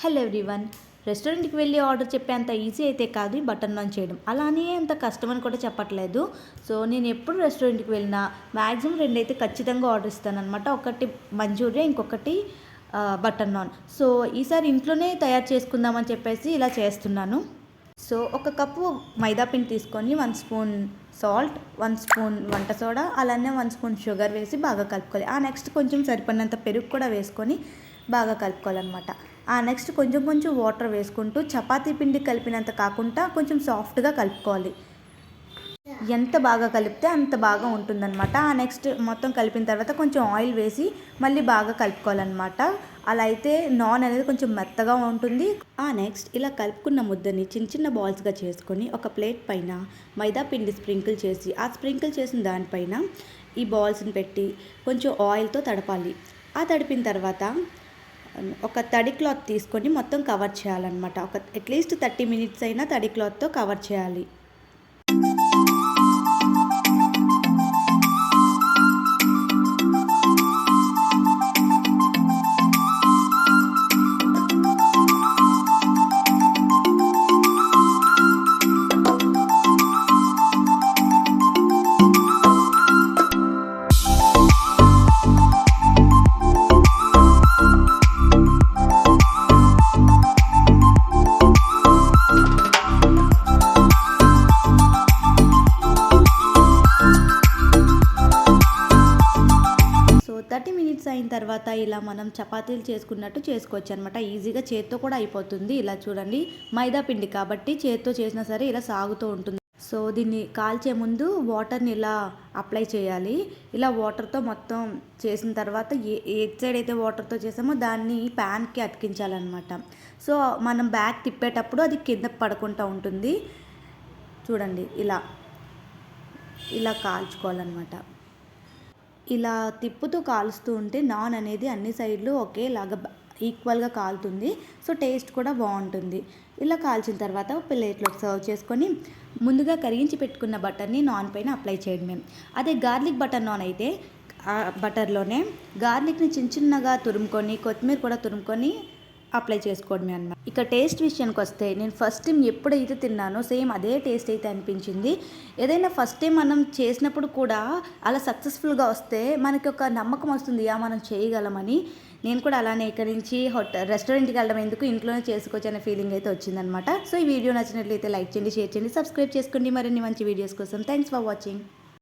Hello everyone. రెస్టారెంట్కి వెళ్ళి order చెప్పేంత ఈజీ అయితే కాదు ఈ బటర్ నాన్ చేయడం. అలానే అంత కష్టమని కూడా చెప్పట్లేదు. సో నేను ఎప్పుడు రెస్టారెంట్కి వెళ్ళినా మ్యాక్సిమం రెండైతే ఖచ్చితంగా ఆర్డర్ ఇస్తానన్నమాట. ఒకటి మంచూరియా, ఇంకొకటి బటర్ నాన్. సో ఈసారి ఇంట్లోనే తయారు చేసుకుందామని చెప్పేసి ఇలా చేస్తున్నాను. సో ఒక కప్పు మైదా పిండి తీసుకొని 1 స్పూన్ సాల్ట్, 1 స్పూన్ వంట సోడా, అలానే 1 స్పూన్ షుగర్ వేసి బాగా కలుపుకోవాలి. నెక్స్ట్ కొంచెం సరిపడినంత పెరుగు కూడా వేసుకొని బాగా కలుపుకోవాలన్నమాట. నెక్స్ట్ కొంచెం కొంచెం వాటర్ వేసుకుంటూ చపాతీ పిండి కలిపినంత కాకుండా కొంచెం సాఫ్ట్గా కలుపుకోవాలి. ఎంత బాగా కలిపితే అంత బాగా ఉంటుందన్నమాట. నెక్స్ట్ మొత్తం కలిపిన తర్వాత కొంచెం ఆయిల్ వేసి మళ్ళీ బాగా కలుపుకోవాలన్నమాట. అలా అయితే నాన్ అనేది కొంచెం మెత్తగా ఉంటుంది. నెక్స్ట్ ఇలా కలుపుకున్న ముద్దని చిన్న చిన్న బాల్స్గా చేసుకొని ఒక ప్లేట్ పైన మైదా పిండి స్ప్రింకిల్ చేసి స్ప్రింకిల్ చేసిన దానిపైన ఈ బాల్స్ని పెట్టి కొంచెం ఆయిల్తో తడపాలి. తడిపిన తర్వాత ఒక తడి క్లాత్ తీసుకొని మొత్తం కవర్ చేయాలన్నమాట. అట్లీస్ట్ 30 మినిట్స్ అయినా తడి క్లాత్తో కవర్ చేయాలి. సో 30 మినిట్స్ అయిన తర్వాత ఇలా మనం చపాతీలు చేసుకున్నట్టు చేసుకోవచ్చు అనమాట. ఈజీగా చేత్తో కూడా అయిపోతుంది. ఇలా చూడండి, మైదా పిండి కాబట్టి చేత్తో చేసినా సరే ఇలా సాగుతూ ఉంటుంది. సో దీన్ని కాల్చే ముందు వాటర్ని ఇలా అప్లై చేయాలి. ఇలా వాటర్తో మొత్తం చేసిన తర్వాత ఏ సైడ్ అయితే వాటర్తో చేసామో దాన్ని ప్యాన్కి అతికించాలన్నమాట. సో మనం బ్యాక్ తిప్పేటప్పుడు అది కింద పడకుండా ఉంటుంది. చూడండి, ఇలా కాల్చుకోవాలన్నమాట. ఇలా తిప్పుతూ కాలుస్తూ ఉంటే నాన్ అనేది అన్ని సైడ్లు ఒకేలాగా ఈక్వల్గా కాలుతుంది. సో టేస్ట్ కూడా బాగుంటుంది. ఇలా కాల్చిన తర్వాత ప్లేట్లోకి సర్వ్ చేసుకొని ముందుగా కరిగించి పెట్టుకున్న బటర్ని నాన్ పైన అప్లై చేయడమే. అదే గార్లిక్ బటర్ నాన్ అయితే బటర్లోనే గార్లిక్ని చిన్న చిన్నగా తురుముకొని కొత్తిమీర కూడా తురుముకొని అప్లై చేసుకోవడమే అన్నమాట. ఇక టేస్ట్ విషయానికి వస్తే నేను ఫస్ట్ టైం ఎప్పుడైతే తిన్నానో సేమ్ అదే టేస్ట్ అయితే అనిపించింది. ఏదైనా ఫస్ట్ టైం మనం చేసినప్పుడు కూడా అలా సక్సెస్ఫుల్గా వస్తే మనకి ఒక నమ్మకం వస్తుంది, మనం చేయగలమని. నేను కూడా అలానే ఇక్కడి నుంచి రెస్టారెంట్కి వెళ్ళడం ఎందుకు, ఇంట్లోనే చేసుకోవచ్చు అనే ఫీలింగ్ అయితే వచ్చిందనమాట. సో ఈ వీడియో నచ్చినట్లయితే లైక్ చేయండి, షేర్ చేయండి, సబ్స్క్రైబ్ చేసుకోండి మరిన్ని మంచి వీడియోస్ కోసం. Thanks for watching.